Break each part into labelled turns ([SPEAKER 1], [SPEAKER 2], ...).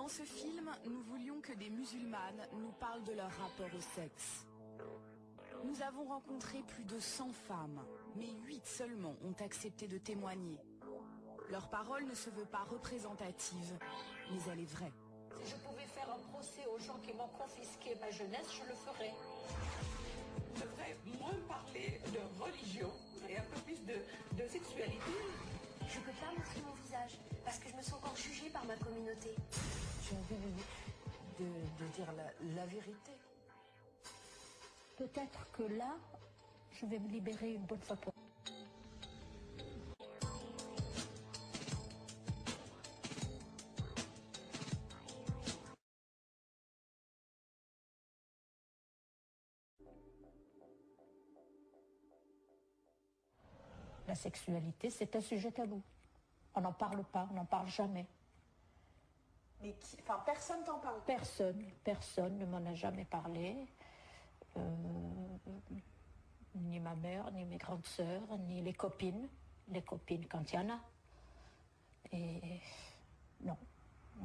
[SPEAKER 1] Dans ce film, nous voulions que des musulmanes nous parlent de leur rapport au sexe. Nous avons rencontré plus de 100 femmes, mais 8 seulement ont accepté de témoigner. Leur parole ne se veut pas représentative, mais elle est vraie.
[SPEAKER 2] Si je pouvais faire un procès aux gens qui m'ont confisqué ma jeunesse, je le ferais. Je devrais moins parler de religion et un peu plus de sexualité.
[SPEAKER 3] Je peux pas montrer mon visage parce que je me sens encore jugée par ma communauté.
[SPEAKER 4] J'ai envie de dire la vérité.
[SPEAKER 5] Peut-être que là, je vais me libérer une bonne fois pour toutes. La sexualité, c'est un sujet tabou. On n'en parle pas, on n'en parle jamais.
[SPEAKER 4] Mais personne t'en parle.
[SPEAKER 5] Personne ne m'en a jamais parlé. Ni ma mère, ni mes grandes sœurs, ni les copines. Les copines quand il y en a. Et non,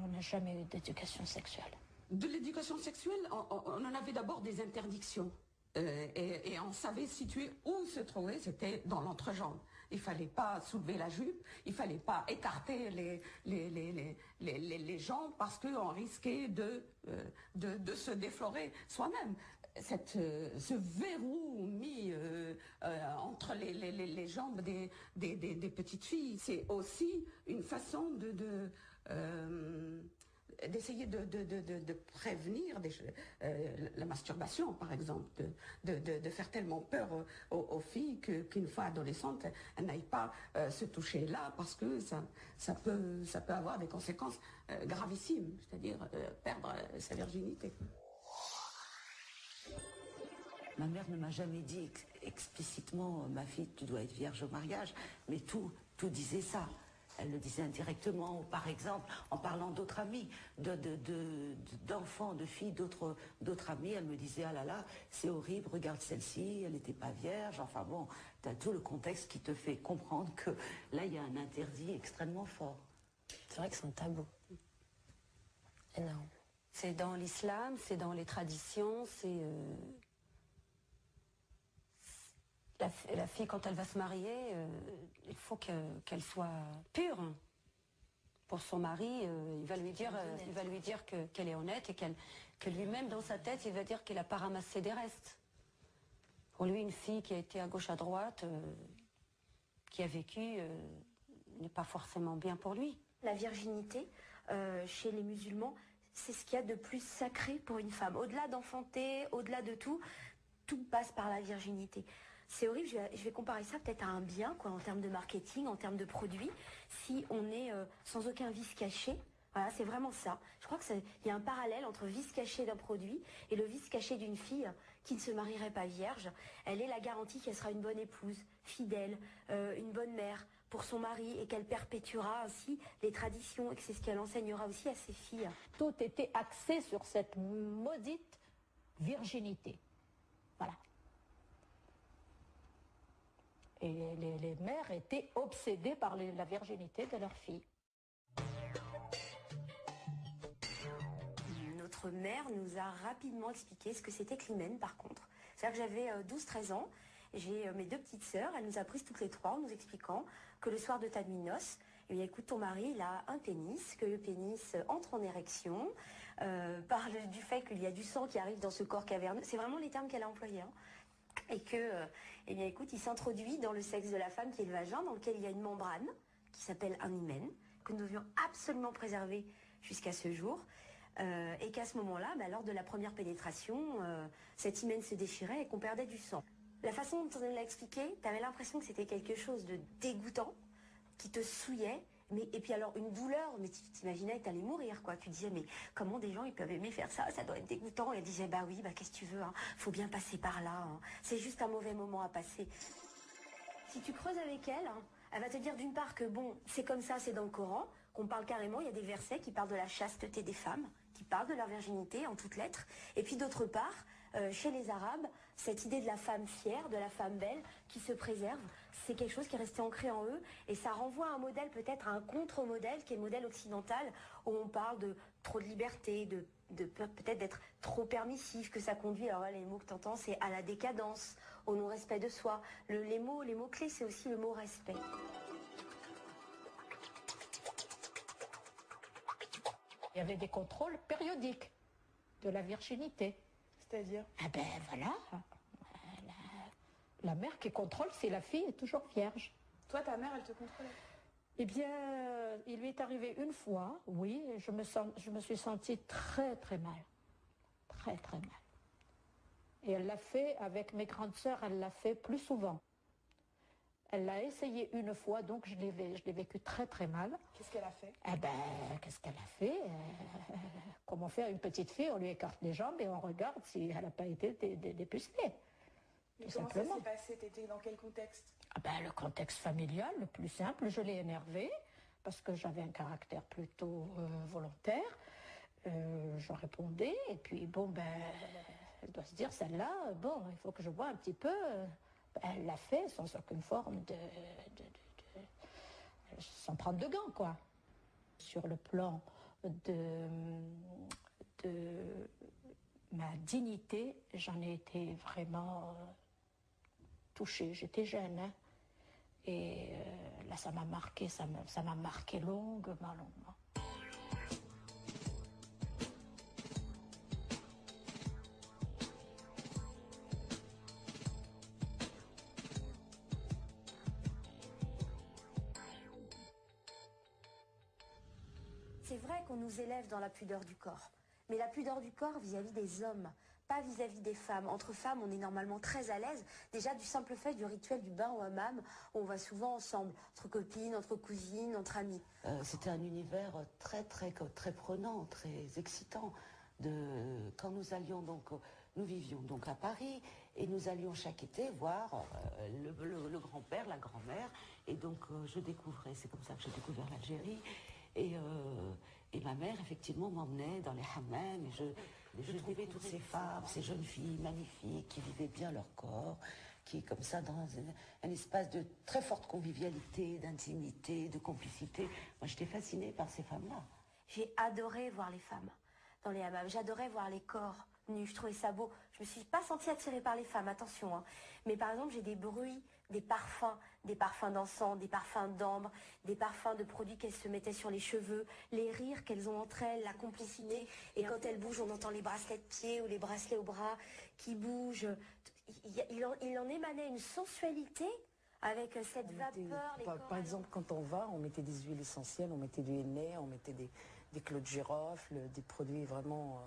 [SPEAKER 5] on n'a jamais eu d'éducation sexuelle.
[SPEAKER 2] De l'éducation sexuelle, on en avait d'abord des interdictions. Et on savait situer où se trouver, c'était dans l'entrejambe. Il fallait pas soulever la jupe, il fallait pas écarter les jambes parce qu'on risquait de se déflorer soi-même. Ce verrou mis entre les jambes des petites filles, c'est aussi une façon d'essayer de prévenir la masturbation, par exemple, de faire tellement peur aux filles qu'une fois adolescentes, elles n'aillent pas se toucher là parce que ça peut avoir des conséquences gravissimes, c'est-à-dire perdre sa virginité.
[SPEAKER 6] Ma mère ne m'a jamais dit explicitement, ma fille, tu dois être vierge au mariage, mais tout disait ça. Elle le disait indirectement, ou par exemple, en parlant d'autres amis, d'enfants, de filles, d'autres amis, elle me disait, ah là là, c'est horrible, regarde celle-ci, elle n'était pas vierge. Enfin bon, tu as tout le contexte qui te fait comprendre que là, il y a un interdit extrêmement fort.
[SPEAKER 7] C'est vrai que c'est un tabou. Énorme. C'est dans l'islam, c'est dans les traditions, c'est... La fille, quand elle va se marier, il faut qu'elle soit pure. Pour son mari, il va lui dire qu'elle est honnête et que lui-même, dans sa tête, il va dire qu'il n'a pas ramassé des restes. Pour lui, une fille qui a été à gauche, à droite, qui a vécu, n'est pas forcément bien pour lui.
[SPEAKER 3] La virginité, chez les musulmans, c'est ce qu'il y a de plus sacré pour une femme. Au-delà d'enfanter, au-delà de tout passe par la virginité. C'est horrible, je vais comparer ça peut-être à un bien, quoi, en termes de marketing, en termes de produits. Si on est sans aucun vice caché, voilà, c'est vraiment ça. Je crois qu'il y a un parallèle entre vice caché d'un produit et le vice caché d'une fille qui ne se marierait pas vierge. Elle est la garantie qu'elle sera une bonne épouse, fidèle, une bonne mère pour son mari et qu'elle perpétuera ainsi les traditions et que c'est ce qu'elle enseignera aussi à ses filles.
[SPEAKER 5] Tout était axé sur cette maudite virginité. Voilà. Et les mères étaient obsédées par la virginité de leurs filles.
[SPEAKER 3] Notre mère nous a rapidement expliqué ce que c'était que l'hymen, par contre. C'est-à-dire que j'avais 12-13 ans, j'ai mes 2 petites sœurs, elle nous a prises toutes les 3 en nous expliquant que le soir de ta nuit de noces, eh bien, écoute, ton mari, il a un pénis, que le pénis entre en érection, parle du fait qu'il y a du sang qui arrive dans ce corps caverneux. C'est vraiment les termes qu'elle a employés, hein. Et que, eh bien, écoute, il s'introduit dans le sexe de la femme qui est le vagin, dans lequel il y a une membrane qui s'appelle un hymen, que nous devions absolument préserver jusqu'à ce jour. Et qu'à ce moment-là, lors de la première pénétration, cet hymen se déchirait et qu'on perdait du sang. La façon dont on l'a expliqué, tu avais l'impression que c'était quelque chose de dégoûtant, qui te souillait, et puis alors une douleur, mais tu t'imaginais que tu allais mourir, quoi. Tu disais, mais comment des gens ils peuvent aimer faire ça, ça doit être dégoûtant. Et elle disait, bah oui, qu'est-ce que tu veux, hein, faut bien passer par là, hein. C'est juste un mauvais moment à passer. Si tu creuses avec elle, hein, elle va te dire d'une part que bon, c'est comme ça, c'est dans le Coran, qu'on parle carrément, il y a des versets qui parlent de la chasteté des femmes, qui parlent de leur virginité en toutes lettres. Et puis d'autre part, chez les Arabes, Cette idée de la femme fière, de la femme belle, qui se préserve, c'est quelque chose qui est resté ancré en eux. Et ça renvoie à un modèle, peut-être à un contre-modèle, qui est le modèle occidental, où on parle de trop de liberté, de peut-être d'être trop permissif, que ça conduit, alors là, les mots que tu entends, c'est à la décadence, au non-respect de soi. Les mots-clés, c'est aussi le mot respect.
[SPEAKER 5] Il y avait des contrôles périodiques de la virginité.
[SPEAKER 4] C'est-à-dire?
[SPEAKER 5] Ah ben voilà, la mère qui contrôle si la fille est toujours vierge.
[SPEAKER 4] Toi, ta mère, elle te contrôlait?
[SPEAKER 5] Eh bien, il lui est arrivé une fois, oui, et je me suis sentie très très mal. Très très mal. Et elle l'a fait avec mes grandes sœurs, elle l'a fait plus souvent. Elle l'a essayé une fois, donc je l'ai vécu très très mal.
[SPEAKER 4] Qu'est-ce qu'elle a fait?
[SPEAKER 5] Eh ben, qu'est-ce qu'elle a fait? Comment faire une petite fille? On lui écarte les jambes et on regarde si elle n'a pas été dépucelée.
[SPEAKER 4] Mais
[SPEAKER 5] Tout
[SPEAKER 4] comment
[SPEAKER 5] simplement.
[SPEAKER 4] ça s'est passé? T'étais dans quel contexte?
[SPEAKER 5] Ah ben, le contexte familial, le plus simple, je l'ai énervée parce que j'avais un caractère plutôt volontaire. Je répondais et puis bon, ben, elle doit se dire, celle-là, bon, il faut que je vois un petit peu. Elle l'a fait sans aucune forme sans prendre de gants, quoi. Sur le plan de ma dignité, j'en ai été vraiment touchée. J'étais jeune, hein. Et là, ça m'a marqué, ça m'a marqué longuement.
[SPEAKER 3] C'est vrai qu'on nous élève dans la pudeur du corps, mais la pudeur du corps vis-à-vis des hommes, pas vis-à-vis des femmes. Entre femmes, on est normalement très à l'aise. Déjà, du simple fait du rituel du bain au hammam, on va souvent ensemble, entre copines, entre cousines, entre amis.
[SPEAKER 6] C'était un univers très prenant, très excitant. Quand nous allions donc, nous vivions donc à Paris et nous allions chaque été voir le grand-père, la grand-mère, et donc je découvrais, c'est comme ça que j'ai découvert l'Algérie. Et ma mère, effectivement, m'emmenait dans les hammams. Et je trouvais toutes ces femmes, ces jeunes filles magnifiques, qui vivaient bien leur corps, qui, comme ça, dans un espace de très forte convivialité, d'intimité, de complicité. Moi, j'étais fascinée par ces femmes-là.
[SPEAKER 3] J'ai adoré voir les femmes dans les hammams. J'adorais voir les corps nus. Je trouvais ça beau. Je me suis pas sentie attirée par les femmes, attention, hein. Mais par exemple, j'ai des bruits, des parfums d'encens, des parfums d'ambre, des parfums de produits qu'elles se mettaient sur les cheveux, les rires qu'elles ont entre elles, la complicité. Et quand elles bougent, on entend les bracelets de pied ou les bracelets au bras qui bougent. Il en émanait une sensualité avec cette vapeur.
[SPEAKER 4] Par exemple, quand on va, on mettait des huiles essentielles, on mettait du henné, on mettait des clous de girofle, des produits vraiment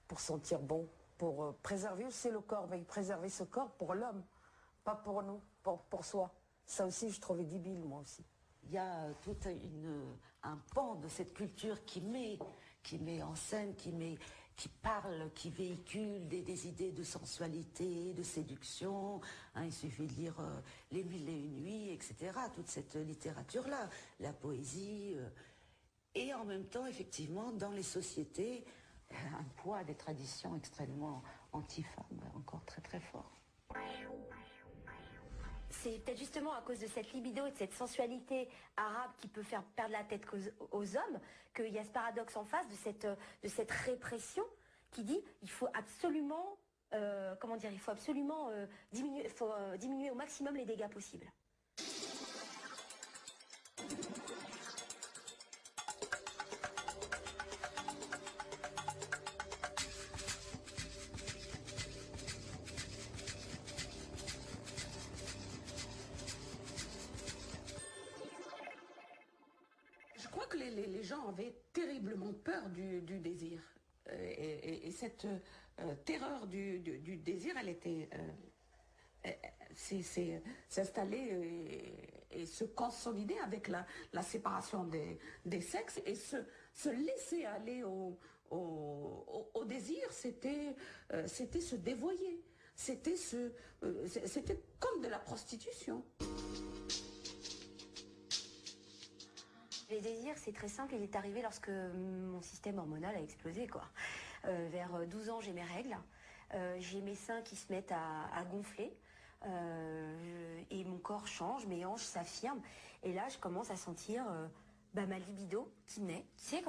[SPEAKER 4] pour sentir bon, pour préserver aussi le corps, mais préserver ce corps pour l'homme. Pas pour nous, pour soi. Ça aussi, je trouvais débile, moi aussi.
[SPEAKER 6] Il y a tout un pan de cette culture qui met en scène, qui parle, qui véhicule des idées de sensualité, de séduction. Hein, il suffit de lire Les Mille et une nuits, etc. Toute cette littérature-là, la poésie. Et en même temps, effectivement, dans les sociétés, un poids des traditions extrêmement anti-femmes, encore très très fort.
[SPEAKER 3] C'est peut-être justement à cause de cette libido et de cette sensualité arabe qui peut faire perdre la tête aux hommes qu'il y a ce paradoxe en face de cette répression qui dit il faut absolument diminuer au maximum les dégâts possibles.
[SPEAKER 2] Je crois que les gens avaient terriblement peur du désir. Et cette terreur du désir, elle était s'installer et se consolider avec la séparation des sexes et se laisser aller au désir, c'était se dévoyer. C'était comme de la prostitution.
[SPEAKER 3] Les désirs, c'est très simple, il est arrivé lorsque mon système hormonal a explosé, quoi. Vers 12 ans, j'ai mes règles. j'ai mes seins qui se mettent à gonfler. Et mon corps change, mes hanches s'affirment. Et là, je commence à sentir ma libido qui naît. Tu sais,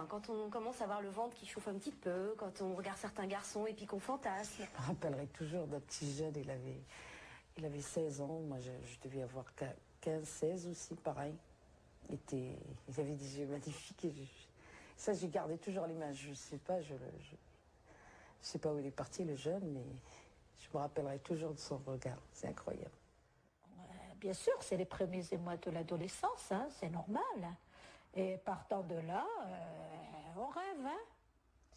[SPEAKER 3] quand on commence à voir le ventre qui chauffe un petit peu, quand on regarde certains garçons et puis qu'on fantasme.
[SPEAKER 4] Je me rappellerai toujours d'un petit jeune, il avait 16 ans, moi je devais avoir 15, 16 aussi, pareil. Il avait des yeux magnifiques. Ça, j'ai gardé toujours l'image. Je sais pas où il est parti, le jeune, mais je me rappellerai toujours de son regard. C'est incroyable.
[SPEAKER 5] Bien sûr, c'est les premiers émois de l'adolescence, hein, c'est normal. Et partant de là, on rêve, hein.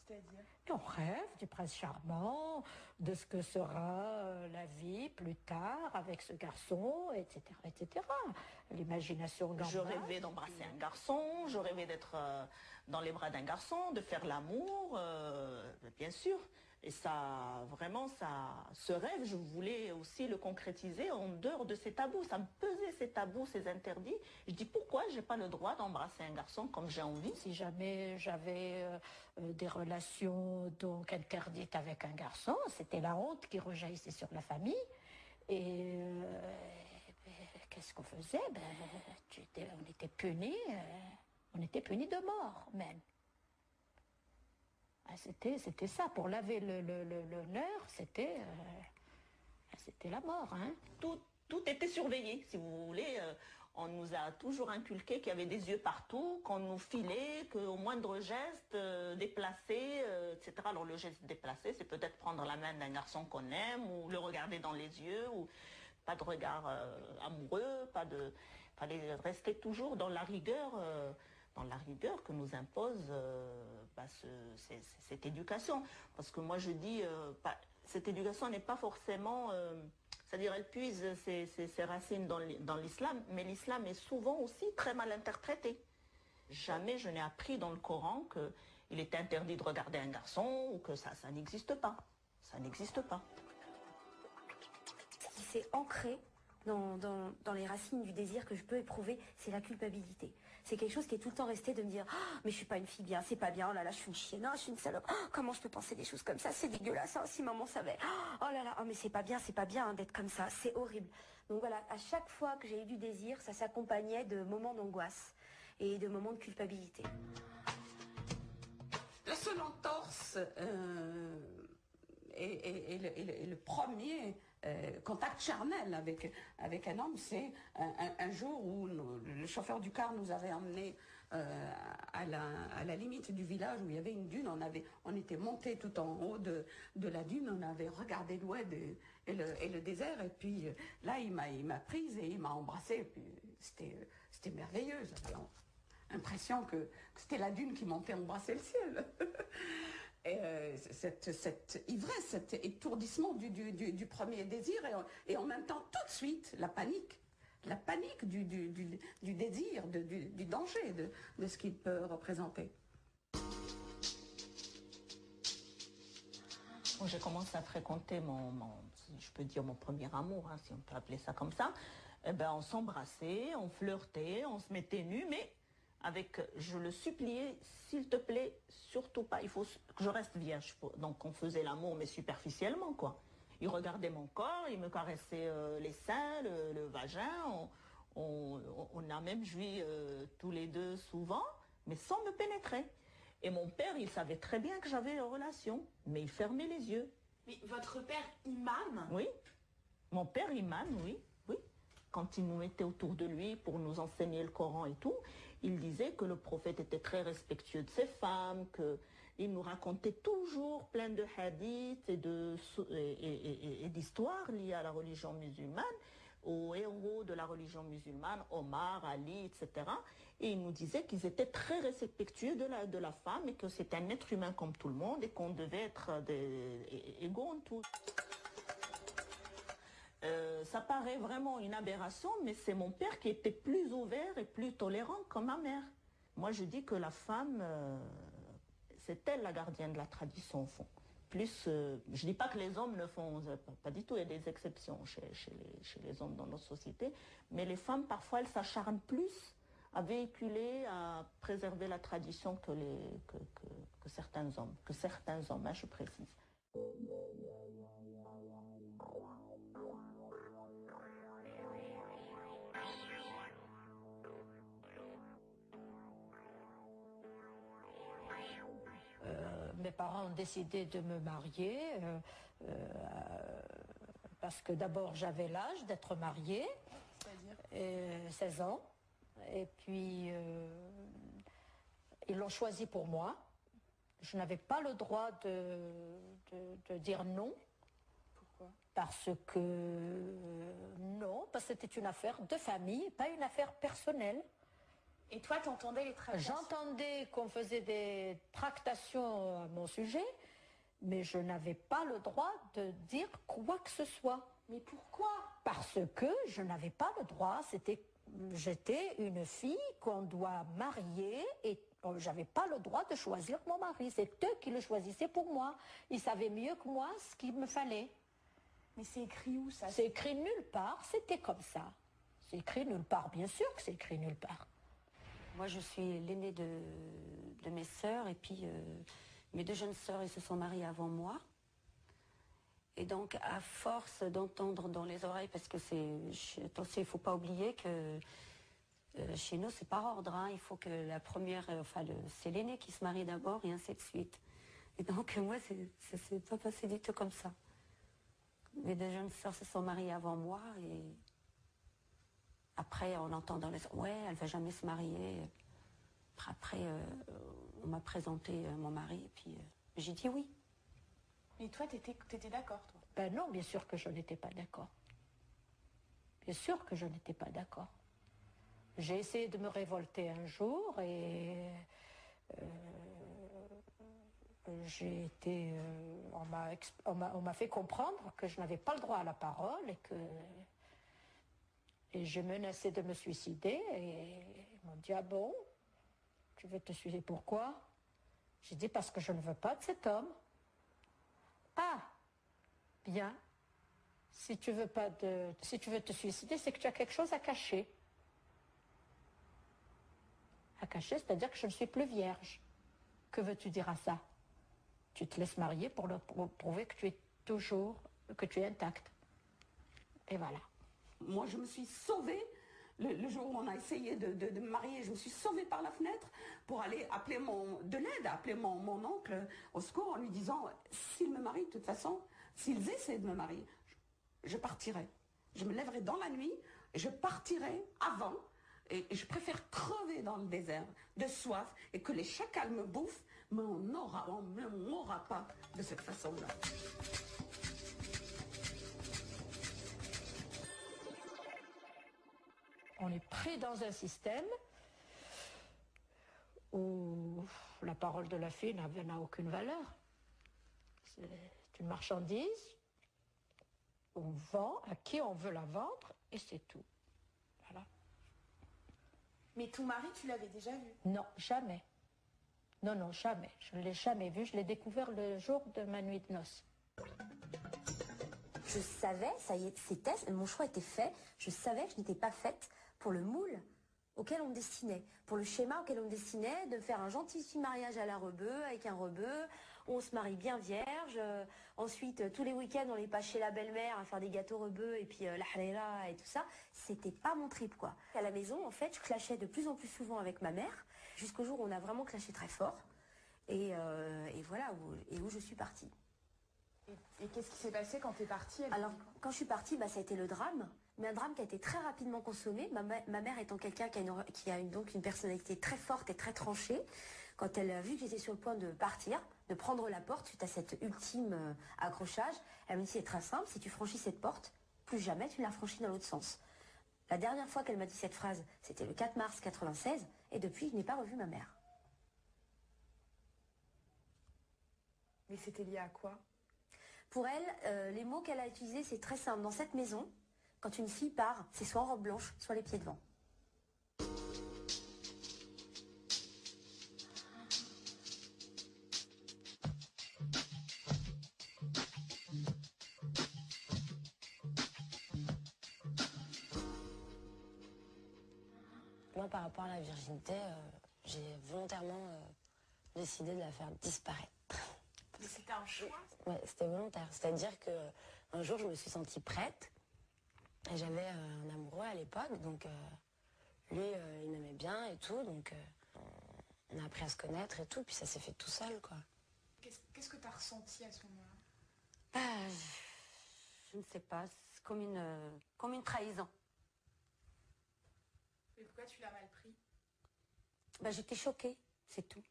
[SPEAKER 1] C'est-à-dire?
[SPEAKER 5] Et on rêve du prince charmant, de ce que sera la vie plus tard avec ce garçon, etc., etc. L'imagination normale.
[SPEAKER 8] Je rêvais d'embrasser un garçon, je rêvais d'être dans les bras d'un garçon, de faire l'amour, bien sûr. Et ça, vraiment, ce rêve, je voulais aussi le concrétiser en dehors de ces tabous. Ça me pesait ces tabous, ces interdits. Je dis, pourquoi j'ai pas le droit d'embrasser un garçon comme j'ai envie?
[SPEAKER 5] Si jamais j'avais des relations donc interdites avec un garçon, c'était la honte qui rejaillissait sur la famille. Et qu'est-ce qu'on faisait? On était punis. On était punis de mort, même. C'était ça, pour laver l'honneur, c'était la mort. Hein.
[SPEAKER 8] Tout était surveillé, si vous voulez. On nous a toujours inculqué qu'il y avait des yeux partout, qu'on nous filait, qu'au moindre geste déplacé, etc. Alors le geste déplacé, c'est peut-être prendre la main d'un garçon qu'on aime, ou le regarder dans les yeux, ou pas de regard amoureux, fallait rester toujours dans la rigueur que nous impose cette éducation. Parce que moi je dis, cette éducation n'est pas forcément, c'est-à-dire elle puise ses racines dans l'islam, mais l'islam est souvent aussi très mal interprété. Jamais je n'ai appris dans le Coran qu'il était interdit de regarder un garçon ou que ça n'existe pas. Ça n'existe pas.
[SPEAKER 3] Ce qui s'est ancré dans les racines du désir que je peux éprouver, c'est la culpabilité. C'est quelque chose qui est tout le temps resté de me dire oh, mais je suis pas une fille bien, c'est pas bien, oh là là, je suis une chienne, je suis une salope, oh, comment je peux penser des choses comme ça, c'est dégueulasse, oh, si maman savait, oh là là, oh, mais c'est pas bien hein, d'être comme ça, c'est horrible. Donc voilà, à chaque fois que j'ai eu du désir, ça s'accompagnait de moments d'angoisse et de moments de culpabilité.
[SPEAKER 2] La seule entorse et le premier contact charnel avec un homme, c'est un jour où le chauffeur du car nous avait emmenés à la limite du village où il y avait une dune. On était montés tout en haut de la dune, on avait regardé l'oued et le désert, et puis là il m'a prise et il m'a embrassée, et puis c'était merveilleux. J'avais l'impression que c'était la dune qui montait embrasser le ciel. Et cette ivresse, cet étourdissement du premier désir, et en même temps tout de suite la panique du désir, du danger, de ce qu'il peut représenter.
[SPEAKER 8] Quand j'ai commencé à fréquenter si je peux dire mon premier amour, hein, si on peut appeler ça comme ça, on s'embrassait, on flirtait, on se mettait nus, mais je le suppliais, s'il te plaît, surtout pas, il faut que je reste vierge. Donc on faisait l'amour, mais superficiellement, quoi. Il regardait mon corps, il me caressait les seins, le vagin, on a même joui tous les deux souvent, mais sans me pénétrer. Et mon père, il savait très bien que j'avais une relation, mais il fermait les yeux.
[SPEAKER 1] Mais votre père imam?
[SPEAKER 8] Oui, mon père imam, oui. Quand il nous mettait autour de lui pour nous enseigner le Coran et tout, il disait que le prophète était très respectueux de ses femmes, qu'il nous racontait toujours plein de hadiths et d'histoires liées à la religion musulmane, aux héros de la religion musulmane, Omar, Ali, etc. Et il nous disait qu'ils étaient très respectueux de la femme et que c'était un être humain comme tout le monde et qu'on devait être égaux en tout. Ça paraît vraiment une aberration, mais c'est mon père qui était plus ouvert et plus tolérant que ma mère. Moi, je dis que la femme, c'est elle la gardienne de la tradition, au fond. Plus, je dis pas que les hommes le font, pas du tout, il y a des exceptions chez les hommes dans notre société, mais les femmes, parfois, elles s'acharnent plus à véhiculer, à préserver la tradition que certains hommes, je précise.
[SPEAKER 5] Mes parents ont décidé de me marier parce que d'abord j'avais l'âge d'être mariée,
[SPEAKER 1] C'est-à-dire
[SPEAKER 5] 16 ans, et puis ils l'ont choisi pour moi. Je n'avais pas le droit de dire non.
[SPEAKER 1] Pourquoi?
[SPEAKER 5] Parce que non, parce que c'était une affaire de famille, pas une affaire personnelle.
[SPEAKER 1] Et toi, t'entendais les tractations?
[SPEAKER 5] J'entendais qu'on faisait des tractations à mon sujet, mais je n'avais pas le droit de dire quoi que ce soit.
[SPEAKER 1] Mais pourquoi?
[SPEAKER 5] Parce que je n'avais pas le droit. J'étais une fille qu'on doit marier et j'avais pas le droit de choisir mon mari. C'est eux qui le choisissaient pour moi. Ils savaient mieux que moi ce qu'il me fallait.
[SPEAKER 1] Mais c'est écrit où ça?
[SPEAKER 5] C'est écrit nulle part, c'était comme ça. C'est écrit nulle part, bien sûr que c'est écrit nulle part.
[SPEAKER 7] Moi, je suis l'aînée de mes sœurs, et puis mes deux jeunes sœurs, elles se sont mariées avant moi. Et donc, à force d'entendre dans les oreilles, parce que attention, il ne faut pas oublier que chez nous, c'est par ordre, hein. Il faut que la première, c'est l'aînée qui se marie d'abord, et ainsi de suite. Et donc, moi, c'est pas passé du tout comme ça. Mes deux jeunes sœurs se sont mariées avant moi, et après, on entend dans les... Ouais, elle va jamais se marier. Après, on m'a présenté mon mari, et puis j'ai dit oui.
[SPEAKER 1] Mais toi, t'étais d'accord, toi?
[SPEAKER 5] Ben non, bien sûr que je n'étais pas d'accord. Bien sûr que je n'étais pas d'accord. J'ai essayé de me révolter un jour et j'ai été... on m'a fait comprendre que je n'avais pas le droit à la parole et j'ai menacé de me suicider et ils m'ont dit « Ah bon? Tu veux te suicider pourquoi ?» J'ai dit « Parce que je ne veux pas de cet homme. » Ah, bien. Si tu veux te suicider, c'est que tu as quelque chose à cacher. À cacher, c'est-à-dire que je ne suis plus vierge. Que veux-tu dire à ça? Tu te laisses marier pour prouver que tu es intacte. Et voilà.
[SPEAKER 2] Moi, je me suis sauvée le jour où on a essayé de me marier. Je me suis sauvée par la fenêtre pour aller appeler de l'aide, appeler mon oncle au secours en lui disant s'il me marie, de toute façon, s'ils essaient de me marier, je partirai. Je me lèverai dans la nuit et je partirai avant. Et je préfère crever dans le désert de soif et que les chacals me bouffent, mais on ne m'aura pas de cette façon-là.
[SPEAKER 5] On est pris dans un système où la parole de la fille n'a aucune valeur. C'est une marchandise, on vend à qui on veut la vendre et c'est tout. Voilà.
[SPEAKER 1] Mais ton mari, tu l'avais déjà vu?
[SPEAKER 5] Non, jamais. Non, jamais. Je ne l'ai jamais vu. Je l'ai découvert le jour de ma nuit de noces.
[SPEAKER 3] Je savais, ça y est, mon choix était fait. Je savais que je n'étais pas faite pour le moule auquel on me destinait, pour le schéma auquel on me destinait, de faire un gentil mariage à la rebeu, avec un rebeu, on se marie bien vierge, ensuite tous les week-ends on les passe chez la belle-mère à faire des gâteaux rebeux et puis la harira et tout ça, c'était pas mon trip quoi. À la maison en fait je clashais de plus en plus souvent avec ma mère, jusqu'au jour où on a vraiment clashé très fort, et voilà, où je suis partie.
[SPEAKER 1] Et qu'est-ce qui s'est passé quand t'es partie?
[SPEAKER 3] Alors, quand je suis partie, ça a été le drame, mais un drame qui a été très rapidement consommé. Ma mère étant quelqu'un qui a donc une personnalité très forte et très tranchée, quand elle a vu que j'étais sur le point de partir, de prendre la porte suite à cet ultime accrochage, elle me dit c'est très simple, si tu franchis cette porte, plus jamais tu ne la franchis dans l'autre sens. La dernière fois qu'elle m'a dit cette phrase, c'était le 4 mars 96, et depuis, je n'ai pas revu ma mère.
[SPEAKER 1] Mais c'était lié à quoi?
[SPEAKER 3] Pour elle, les mots qu'elle a utilisés, c'est très simple. Dans cette maison, quand une fille part, c'est soit en robe blanche, soit les pieds devant.
[SPEAKER 9] Moi, par rapport à la virginité, j'ai volontairement décidé de la faire disparaître.
[SPEAKER 1] C'était un choix?
[SPEAKER 7] Ouais, c'était volontaire. C'est-à-dire que un jour, je me suis sentie prête. Et j'avais un amoureux à l'époque, donc lui, il m'aimait bien et tout, donc on a appris à se connaître et tout, puis ça s'est fait tout seul, quoi.
[SPEAKER 1] Qu'est-ce que tu as ressenti à ce moment-là?
[SPEAKER 7] Bah, je ne sais pas, c'est comme une trahison.
[SPEAKER 1] Mais pourquoi tu l'as mal pris?
[SPEAKER 7] Bah, j'étais choquée, c'est tout.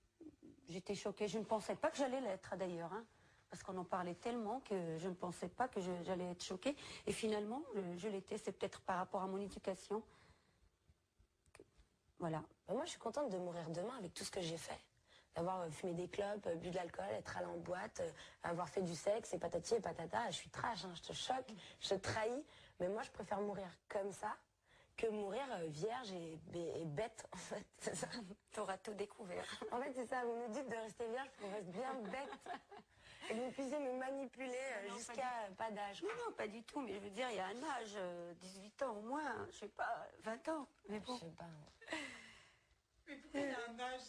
[SPEAKER 7] J'étais choquée. Je ne pensais pas que j'allais l'être, d'ailleurs, hein, parce qu'on en parlait tellement que je ne pensais pas que j'allais être choquée. Et finalement, je l'étais. C'est peut-être par rapport à mon éducation. Voilà. Bah, moi, je suis contente de mourir demain avec tout ce que j'ai fait. D'avoir fumé des clopes, bu de l'alcool, être allée en boîte, avoir fait du sexe et patati et patata. Je suis trash, hein, je te choque, je te trahis. Mais moi, je préfère mourir comme ça que mourir vierge et bête, en fait. C'est ça. T'auras tout découvert. En fait, c'est ça. Vous me dites de rester vierge pour qu'on reste bien bête. Et que vous puissiez me manipuler jusqu'à pas d'âge. Non, pas du tout. Mais je veux dire, il y a un âge, 18 ans au moins, je sais pas, 20 ans. Mais bon. Je sais pas.
[SPEAKER 1] Mais pourquoi il y a un âge?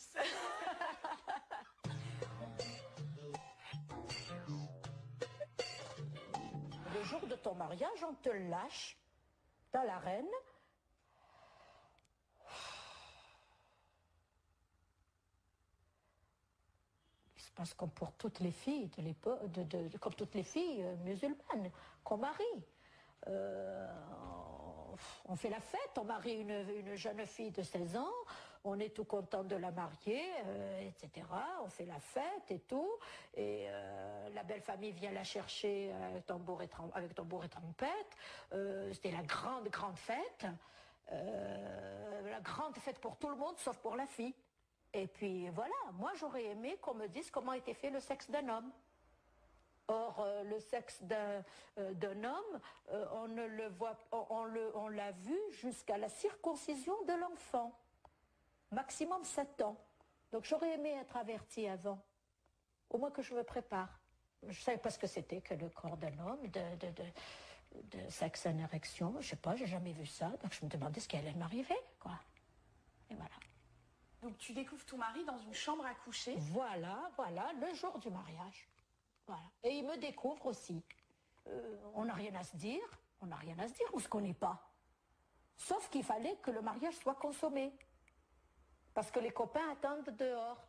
[SPEAKER 5] Le jour de ton mariage, on te lâche dans l'arène. Il se passe comme pour toutes les filles de l'époque, comme toutes les filles musulmanes qu'on marie. On fait la fête, on marie une jeune fille de 16 ans, on est tout content de la marier, etc. On fait la fête et tout, et la belle famille vient la chercher avec tambour et trompette. C'était la grande fête, la grande fête pour tout le monde sauf pour la fille. Et puis voilà, moi j'aurais aimé qu'on me dise comment était fait le sexe d'un homme. Or, le sexe d'un homme, on ne le voit, on l'a vu jusqu'à la circoncision de l'enfant, maximum 7 ans. Donc j'aurais aimé être avertie avant, au moins que je me prépare. Je ne savais pas ce que c'était que le corps d'un homme, de sexe en érection, je sais pas, j'ai jamais vu ça, donc je me demandais ce qui allait m'arriver, quoi. Et voilà.
[SPEAKER 1] Donc tu découvres ton mari dans une chambre à coucher?
[SPEAKER 5] Voilà, le jour du mariage. Voilà. Et il me découvre aussi. On n'a rien à se dire, on ne se connaît pas. Sauf qu'il fallait que le mariage soit consommé. Parce que les copains attendent dehors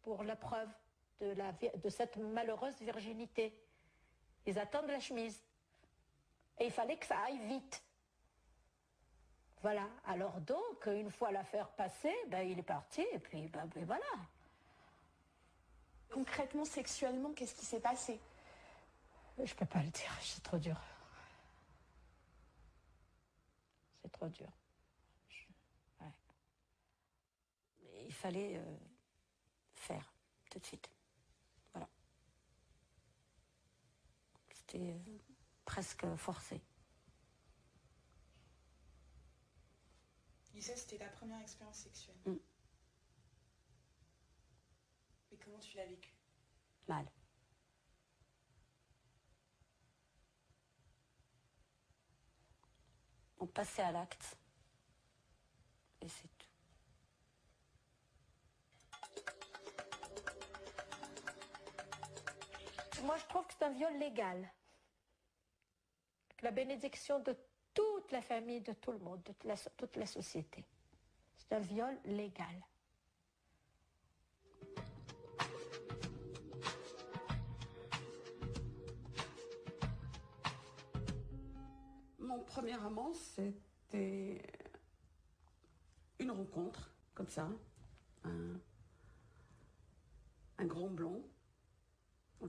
[SPEAKER 5] pour la preuve de cette malheureuse virginité. Ils attendent la chemise. Et il fallait que ça aille vite. Voilà. Alors donc, une fois l'affaire passée, ben, il est parti et puis ben, voilà.
[SPEAKER 1] Concrètement, sexuellement, qu'est-ce qui s'est passé?
[SPEAKER 5] Je peux pas le dire, c'est trop dur. C'est trop dur. Ouais.
[SPEAKER 7] Il fallait faire tout de suite. Voilà. C'était presque forcé.
[SPEAKER 1] Et ça, c'était ta première expérience sexuelle? Et comment tu l'as vécu?
[SPEAKER 7] Mal. On passait à l'acte. Et c'est tout.
[SPEAKER 5] Moi, je trouve que c'est un viol légal. Avec la bénédiction de toute la famille, de tout le monde, de toute la société. C'est un viol légal.
[SPEAKER 2] Mon premier amant, c'était une rencontre, comme ça. Un grand blond,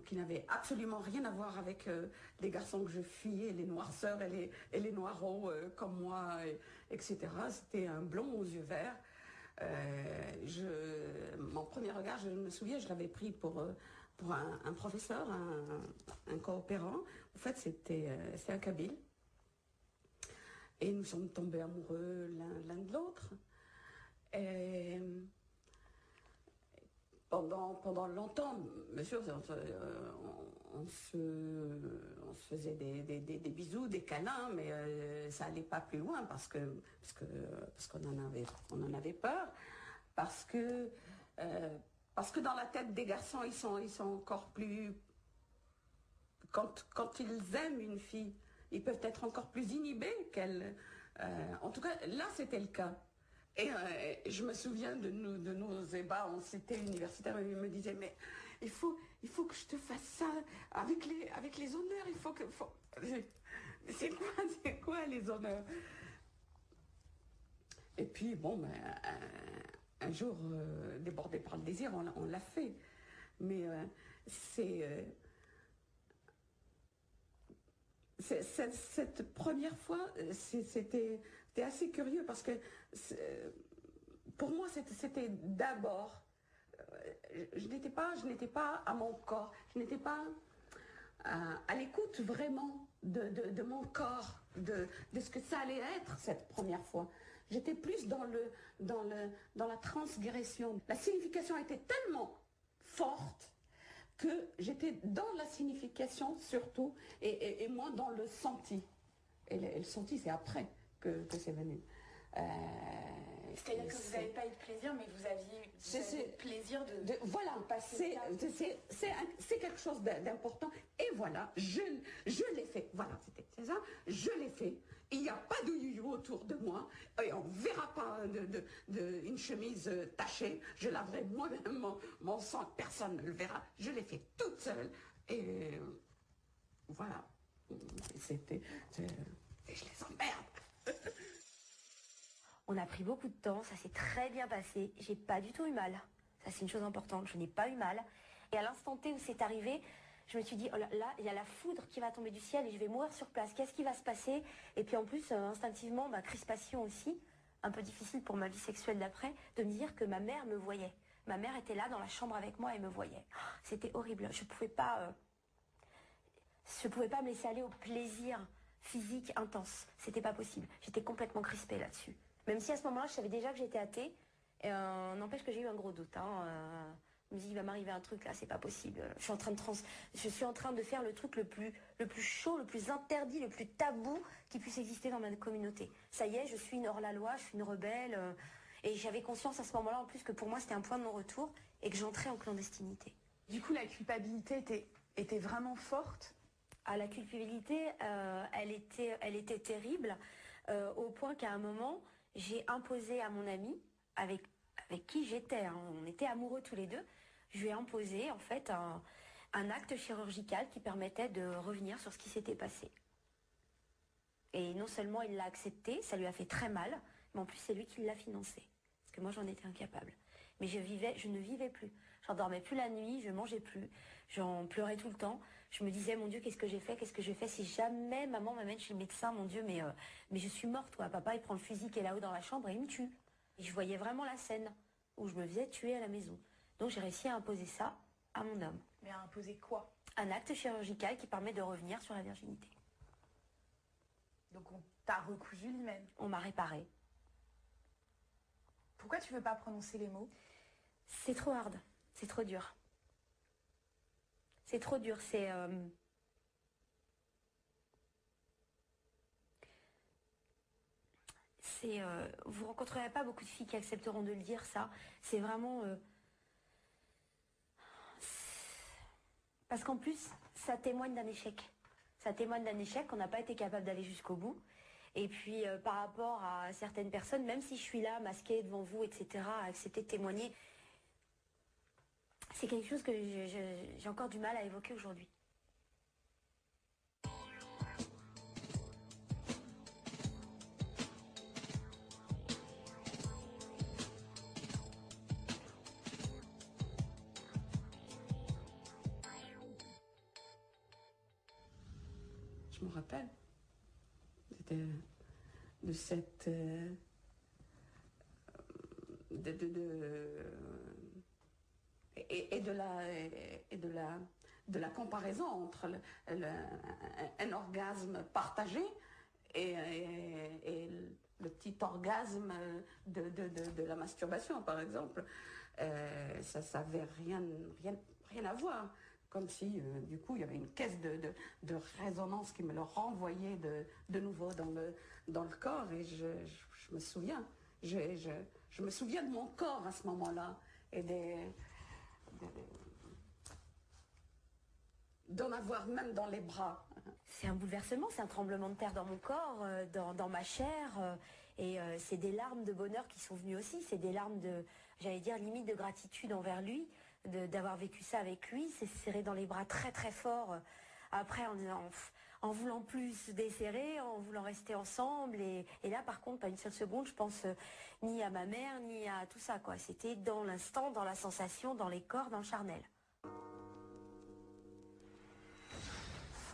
[SPEAKER 2] qui n'avait absolument rien à voir avec les garçons que je fuyais, les noirceurs et les noireaux comme moi, etc. C'était un blond aux yeux verts. Mon premier regard, je me souviens, je l'avais pris pour un professeur, un coopérant. En fait, c'était un Kabyle. Et nous sommes tombés amoureux l'un de l'autre. Et pendant longtemps, bien sûr, on se faisait des bisous, des câlins, mais ça n'allait pas plus loin parce qu'on en avait peur, parce que Parce que dans la tête des garçons, ils sont encore plus... Quand ils aiment une fille, ils peuvent être encore plus inhibés qu'elle. En tout cas, là, c'était le cas. Et je me souviens de nos ébats en cité universitaire, ils me disaient, mais il faut que je te fasse ça avec les honneurs, il faut que... C'est quoi les honneurs? Et puis, bon, ben, un jour, débordé par le désir, on l'a fait. Mais cette première fois, c'était assez curieux parce que pour moi, c'était d'abord, je n'étais pas à mon corps, je n'étais pas à l'écoute vraiment de mon corps, de ce que ça allait être cette première fois. J'étais plus dans la transgression. La signification était tellement forte que j'étais dans la signification surtout et moins dans le senti. Et le senti, c'est après que c'est venu.
[SPEAKER 1] C'est-à-dire que vous n'avez pas eu de plaisir, mais vous aviez le plaisir de
[SPEAKER 2] voilà,
[SPEAKER 1] passer.
[SPEAKER 2] C'est quelque chose d'important. Et voilà, je l'ai fait. Voilà, c'est ça. Je l'ai fait. Il n'y a pas de you-you autour de moi. Et on ne verra pas une chemise tachée. Je laverai moi-même mon sang. Personne ne le verra. Je l'ai fait toute seule. Et voilà. Et je les emmerde.
[SPEAKER 3] On a pris beaucoup de temps, ça s'est très bien passé. J'ai pas du tout eu mal. Ça, c'est une chose importante. Je n'ai pas eu mal. Et à l'instant T où c'est arrivé, je me suis dit, oh là, il y a la foudre qui va tomber du ciel et je vais mourir sur place. Qu'est-ce qui va se passer? Et puis en plus, instinctivement, crispation aussi, un peu difficile pour ma vie sexuelle d'après, de me dire que ma mère me voyait. Ma mère était là dans la chambre avec moi et me voyait. C'était horrible. Je pouvais pas me laisser aller au plaisir physique intense. C'était pas possible. J'étais complètement crispée là-dessus. Même si à ce moment-là, je savais déjà que j'étais athée, n'empêche que j'ai eu un gros doute. Je me dis, il va m'arriver un truc là, c'est pas possible. Je suis en train de faire le truc le plus chaud, le plus interdit, le plus tabou qui puisse exister dans ma communauté. Ça y est, je suis une hors-la-loi, je suis une rebelle. Et j'avais conscience à ce moment-là, en plus, que pour moi, c'était un point de non-retour et que j'entrais en clandestinité.
[SPEAKER 1] Du coup, la culpabilité était vraiment forte?
[SPEAKER 3] La culpabilité, elle était terrible, au point qu'à un moment, j'ai imposé à mon ami, avec qui j'étais, on était amoureux tous les deux, je lui ai imposé en fait un acte chirurgical qui permettait de revenir sur ce qui s'était passé. Et non seulement il l'a accepté, ça lui a fait très mal, mais en plus c'est lui qui l'a financé. Parce que moi j'en étais incapable. Mais je ne vivais plus. J'en dormais plus la nuit, je mangeais plus, j'en pleurais tout le temps. Je me disais, mon Dieu, qu'est-ce que j'ai fait si jamais maman m'amène chez le médecin, mon Dieu, mais je suis morte, quoi. Papa, il prend le fusil qui est là-haut dans la chambre et il me tue. Et je voyais vraiment la scène où je me faisais tuer à la maison. Donc j'ai réussi à imposer ça à mon homme.
[SPEAKER 1] Mais à imposer quoi?
[SPEAKER 3] Un acte chirurgical qui permet de revenir sur la virginité.
[SPEAKER 1] Donc on t'a recousu l'hymen?
[SPEAKER 3] On m'a réparé.
[SPEAKER 1] Pourquoi tu veux pas prononcer les mots?
[SPEAKER 3] C'est trop hard, c'est trop dur. C'est trop dur, vous rencontrerez pas beaucoup de filles qui accepteront de le dire, ça. C'est vraiment... parce qu'en plus, ça témoigne d'un échec. Ça témoigne d'un échec qu'on n'a pas été capable d'aller jusqu'au bout. Et puis, par rapport à certaines personnes, même si je suis là, masquée devant vous, etc., à accepter de témoigner, c'est quelque chose que j'ai encore du mal à évoquer aujourd'hui.
[SPEAKER 2] Je me rappelle de cette... Et de la comparaison entre un orgasme partagé et le petit orgasme de la masturbation, par exemple. Ça n'avait rien à voir. Comme si, du coup, il y avait une caisse de résonance qui me le renvoyait de nouveau dans le corps. Et je me souviens. Je me souviens de mon corps à ce moment-là. Et d'en avoir même dans les bras.
[SPEAKER 3] C'est un bouleversement, c'est un tremblement de terre dans mon corps, dans ma chair. Et c'est des larmes de bonheur qui sont venues aussi. C'est des larmes de, j'allais dire, limite de gratitude envers lui, d'avoir vécu ça avec lui. C'est serré dans les bras très très fort. Après, en voulant plus se desserrer, en voulant rester ensemble. Et là, par contre, pas une seule seconde, je pense ni à ma mère, ni à tout ça, quoi. C'était dans l'instant, dans la sensation, dans les corps, dans le charnel.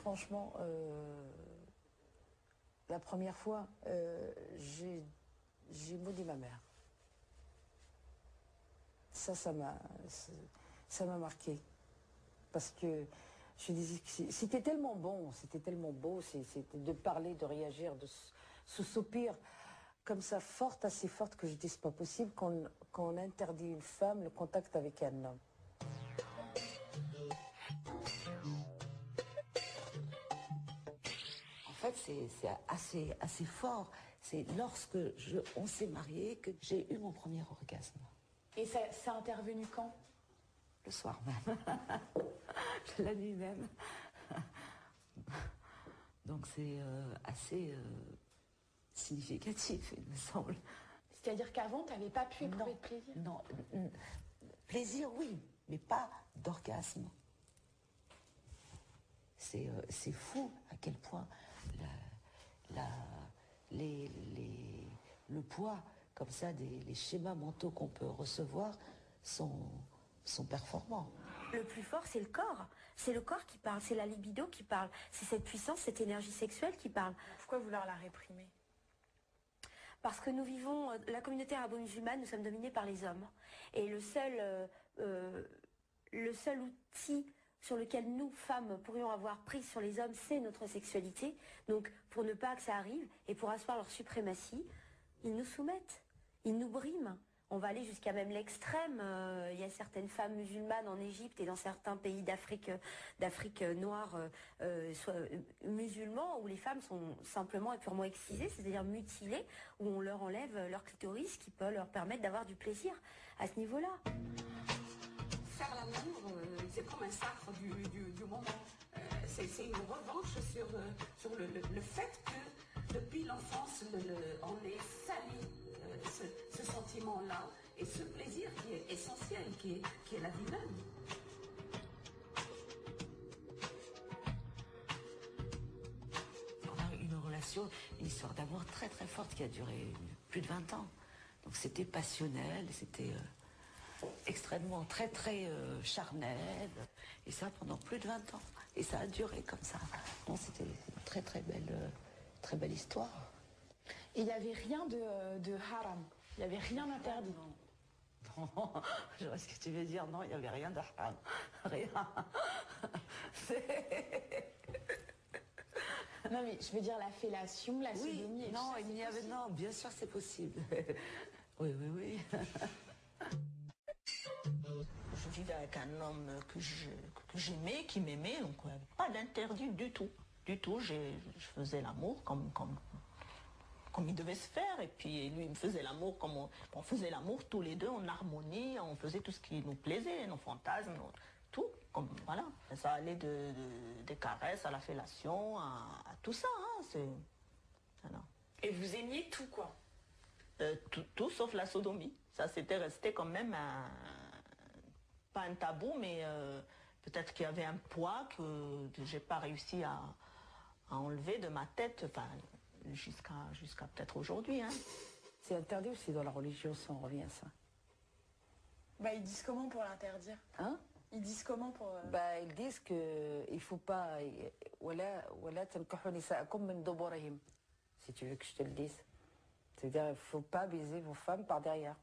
[SPEAKER 4] Franchement, la première fois, j'ai maudit ma mère. Ça m'a marqué. Parce que je disais que c'était tellement bon, c'était tellement beau, c'était de parler, de réagir, de ce soupir comme ça, assez forte que je dis c'est pas possible qu'on interdit une femme le contact avec un homme.
[SPEAKER 6] En fait, c'est assez fort. C'est lorsque on s'est mariés que j'ai eu mon premier orgasme.
[SPEAKER 1] Et ça a intervenu quand?
[SPEAKER 6] Le soir même. La nuit même. Donc c'est assez significatif, il me semble.
[SPEAKER 1] C'est-à-dire qu'avant, tu n'avais pas pu éprouver de plaisir?
[SPEAKER 6] Non, plaisir oui, mais pas d'orgasme. C'est fou à quel point le poids, comme ça, les schémas mentaux qu'on peut recevoir sont performants.
[SPEAKER 3] Le plus fort, c'est le corps. C'est le corps qui parle, c'est la libido qui parle. C'est cette puissance, cette énergie sexuelle qui parle.
[SPEAKER 1] Pourquoi vouloir la réprimer?
[SPEAKER 3] Parce que nous vivons, la communauté arabo-musulmane, nous sommes dominés par les hommes. Et le seul outil sur lequel nous, femmes, pourrions avoir prise sur les hommes, c'est notre sexualité. Donc, pour ne pas que ça arrive et pour asseoir leur suprématie, ils nous soumettent, ils nous briment. On va aller jusqu'à même l'extrême. Il y a certaines femmes musulmanes en Égypte et dans certains pays d'Afrique noire, musulmans, où les femmes sont simplement et purement excisées, c'est-à-dire mutilées, où on leur enlève leur clitoris qui peut leur permettre d'avoir du plaisir à ce niveau-là.
[SPEAKER 2] Faire l'amour, c'est comme un sacre du moment. C'est une revanche sur le fait que depuis l'enfance, on est sali ce sentiment-là et ce plaisir qui est essentiel, qui est la vie même.
[SPEAKER 6] On a eu une relation, une histoire d'amour très très forte qui a duré plus de 20 ans. Donc c'était passionnel, c'était extrêmement très très charnel. Et ça pendant plus de 20 ans. Et ça a duré comme ça. Non, c'était une très très belle histoire.
[SPEAKER 1] Et il n'y avait rien de haram? Il n'y avait rien d'interdit?
[SPEAKER 6] Non, je vois ce que tu veux dire. Non, il n'y avait rien de haram. Rien.
[SPEAKER 1] Non, mais je veux dire la fellation, la sodomie.
[SPEAKER 6] Oui, non, il n'y avait... Non, bien sûr, c'est possible. Oui.
[SPEAKER 8] Je vivais avec un homme que j'aimais, qui m'aimait, donc il n'y avait pas d'interdit du tout. Du tout, je faisais l'amour comme il devait se faire, et puis lui il me faisait l'amour comme on faisait l'amour tous les deux en harmonie, on faisait tout ce qui nous plaisait, nos fantasmes, tout, comme voilà. Ça allait des caresses à la fellation, à tout ça, hein, voilà.
[SPEAKER 1] Et vous aimiez tout, quoi?
[SPEAKER 8] Tout sauf la sodomie. Ça c'était resté quand même pas un tabou, mais peut-être qu'il y avait un poids que j'ai pas réussi à enlever de ma tête, enfin jusqu'à peut-être aujourd'hui. Hein.
[SPEAKER 4] C'est interdit aussi dans la religion, si on revient à ça.
[SPEAKER 1] Bah, ils disent comment pour l'interdire?
[SPEAKER 4] Hein?
[SPEAKER 1] Ils disent comment pour...
[SPEAKER 4] Bah, ils disent qu'il ne faut pas... Si tu veux que je te le dise. C'est-à-dire qu'il ne faut pas baiser vos femmes par derrière.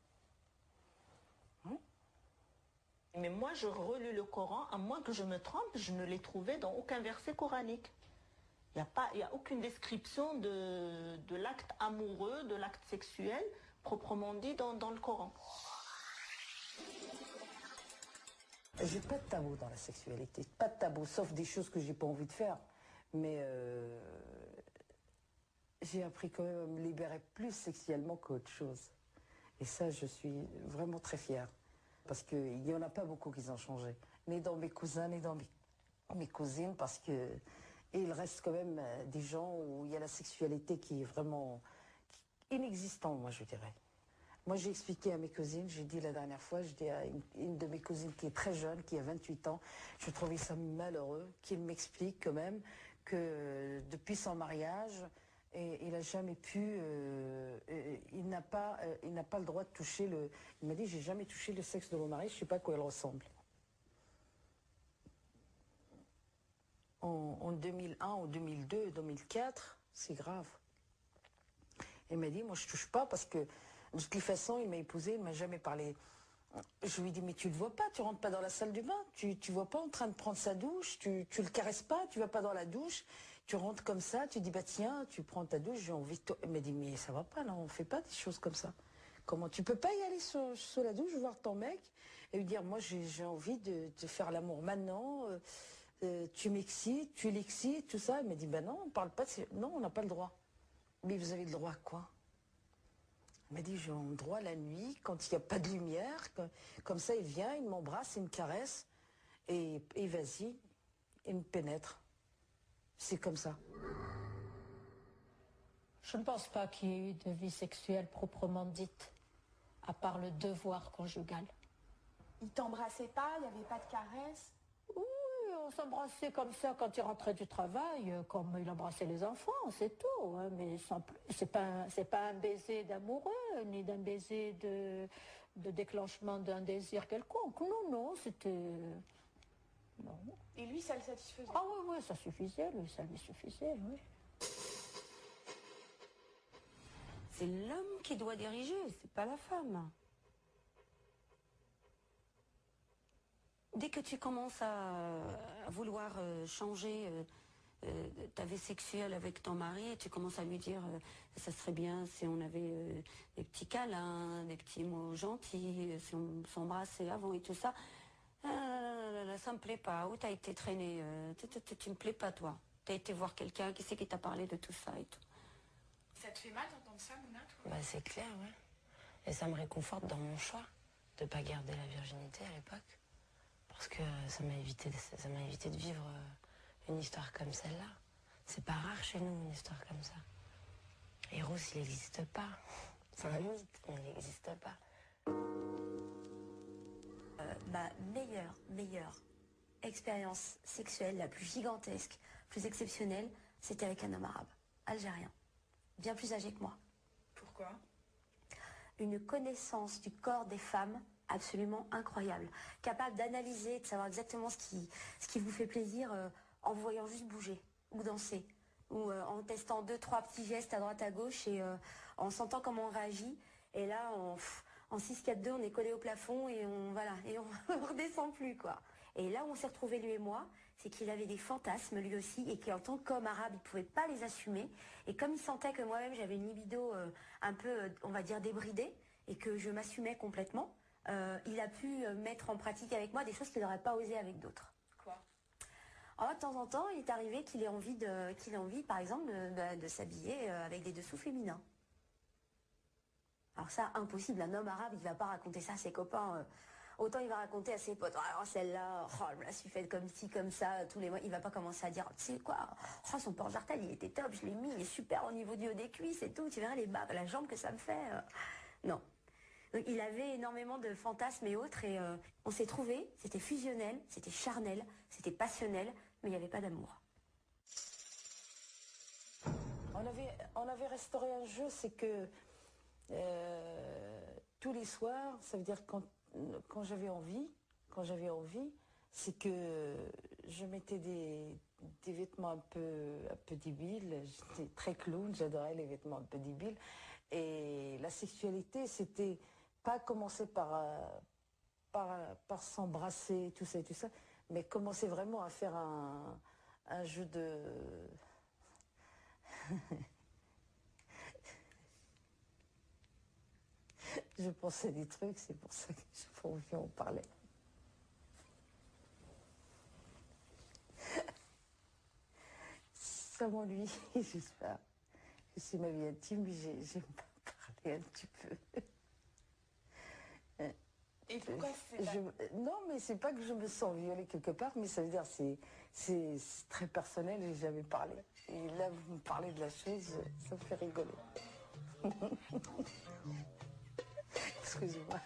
[SPEAKER 8] Mais moi, je relis le Coran, à moins que je me trompe, je ne l'ai trouvé dans aucun verset coranique. Il n'y a aucune description de l'acte amoureux, de l'acte sexuel, proprement dit, dans le Coran.
[SPEAKER 4] J'ai pas de tabou dans la sexualité. Pas de tabou, sauf des choses que j'ai pas envie de faire. Mais j'ai appris quand même à me libérer plus sexuellement qu'autre chose. Et ça, je suis vraiment très fière. Parce qu'il n'y en a pas beaucoup qui ont changé. Ni dans mes cousins, ni dans mes cousines, parce que... Et il reste quand même des gens où il y a la sexualité qui est vraiment inexistante, moi je dirais. Moi j'ai expliqué à mes cousines, j'ai dit la dernière fois, je dis à une de mes cousines qui est très jeune, qui a 28 ans, je trouvais ça malheureux, qu'il m'explique quand même que depuis son mariage, il n'a jamais pu, il n'a pas le droit de toucher le... Il m'a dit, j'ai jamais touché le sexe de mon mari, je ne sais pas à quoi il ressemble. En 2001, en 2002, 2004, c'est grave. Il m'a dit, moi je touche pas parce que de toute façon, il m'a épousé, il ne m'a jamais parlé. Je lui ai dit, mais tu le vois pas, tu rentres pas dans la salle du bain, tu vois pas en train de prendre sa douche, tu le caresses pas, tu vas pas dans la douche, tu rentres comme ça, tu dis, bah tiens, tu prends ta douche, j'ai envie de... Il m'a dit, mais ça va pas, non, on fait pas des choses comme ça. Comment tu peux pas y aller sous la douche, voir ton mec, et lui dire, moi j'ai envie de faire l'amour maintenant, tu m'excites, tu l'excites, tout ça. Il m'a dit, ben non, on parle pas de... Non, on n'a pas le droit. Mais vous avez le droit à quoi? Il m'a dit, j'ai le droit la nuit, quand il n'y a pas de lumière, comme ça il vient, il m'embrasse, il me caresse, et vas-y, il me pénètre. C'est comme ça.
[SPEAKER 5] Je ne pense pas qu'il y ait eu de vie sexuelle proprement dite, à part le devoir conjugal.
[SPEAKER 1] Il t'embrassait pas, il n'y avait pas de caresses?
[SPEAKER 5] Oui, on s'embrassait comme ça quand il rentrait du travail, comme il embrassait les enfants, c'est tout, hein, mais sans plus. C'est pas un baiser d'amoureux, ni d'un baiser de déclenchement d'un désir quelconque. Non, non, c'était... Non.
[SPEAKER 1] Et lui, ça le satisfaisait?
[SPEAKER 5] Ah oui, oui, ça suffisait, lui, ça lui suffisait, oui.
[SPEAKER 7] C'est l'homme qui doit diriger, c'est pas la femme. Dès que tu commences à vouloir changer ta vie sexuelle avec ton mari, et tu commences à lui dire ça serait bien si on avait des petits câlins, des petits mots gentils, si on s'embrassait avant et tout ça, ça me plaît pas. Où t'as été traîné, tu me plais pas toi. T'as été voir quelqu'un, qui c'est qui t'a parlé de tout ça et tout.
[SPEAKER 1] Ça te fait mal d'entendre ça, Mouna, toi?
[SPEAKER 9] Bah c'est clair, ouais. Et ça me réconforte dans mon choix de pas garder la virginité à l'époque. Parce que ça m'a évité de vivre une histoire comme celle-là. C'est pas rare chez nous, une histoire comme ça. Eros, il n'existe pas. C'est un mythe, mais il n'existe pas.
[SPEAKER 3] Ma meilleure expérience sexuelle, la plus gigantesque, plus exceptionnelle, c'était avec un homme arabe, algérien, bien plus âgé que moi.
[SPEAKER 1] Pourquoi?
[SPEAKER 3] Une connaissance du corps des femmes absolument incroyable, capable d'analyser, de savoir exactement ce qui vous fait plaisir en voyant juste bouger ou danser, ou en testant 2-3 petits gestes à droite à gauche et en sentant comment on réagit. Et là, en 6-4-2, on est collé au plafond et on redescend plus, quoi. Et là où on s'est retrouvés, lui et moi, c'est qu'il avait des fantasmes lui aussi et qu'en tant qu'homme arabe, il ne pouvait pas les assumer. Et comme il sentait que moi-même j'avais une libido un peu, on va dire, débridée et que je m'assumais complètement, il a pu mettre en pratique avec moi des choses qu'il n'aurait pas osé avec d'autres.
[SPEAKER 1] Quoi?
[SPEAKER 3] Alors, de temps en temps, il est arrivé qu'il ait envie, par exemple, de s'habiller avec des dessous féminins. Alors ça, impossible, un homme arabe, il ne va pas raconter ça à ses copains. Autant il va raconter à ses potes, alors celle-là, je me la suis faite comme ci, comme ça, tous les mois. Il va pas commencer à dire, tu sais quoi, son porte-jartel, il était top, je l'ai mis, il est super au niveau du haut des cuisses et tout, tu verras la jambe que ça me fait. Non. Donc il avait énormément de fantasmes et autres, et on s'est trouvés, c'était fusionnel, c'était charnel, c'était passionnel, mais il n'y avait pas d'amour.
[SPEAKER 4] On avait restauré un jeu, c'est que tous les soirs, ça veut dire quand j'avais envie, c'est que je mettais des vêtements un peu débiles. J'étais très clown, j'adorais les vêtements un peu débiles. Et la sexualité, c'était pas commencer par s'embrasser, tout ça et tout ça, mais commencer vraiment à faire un jeu de... Je pensais des trucs, c'est pour ça que j'ai pas envie d'en parler. Ça m'ennuie, j'espère que c'est ma vie intime, mais j'aime pas parler un petit peu.
[SPEAKER 1] Et
[SPEAKER 8] Et pourquoi
[SPEAKER 4] Non, mais c'est pas que je me sens violée quelque part, mais ça veut dire c'est très personnel et j'ai jamais parlé. Et là, vous me parlez de la chose, ça me fait rigoler. Excusez-moi.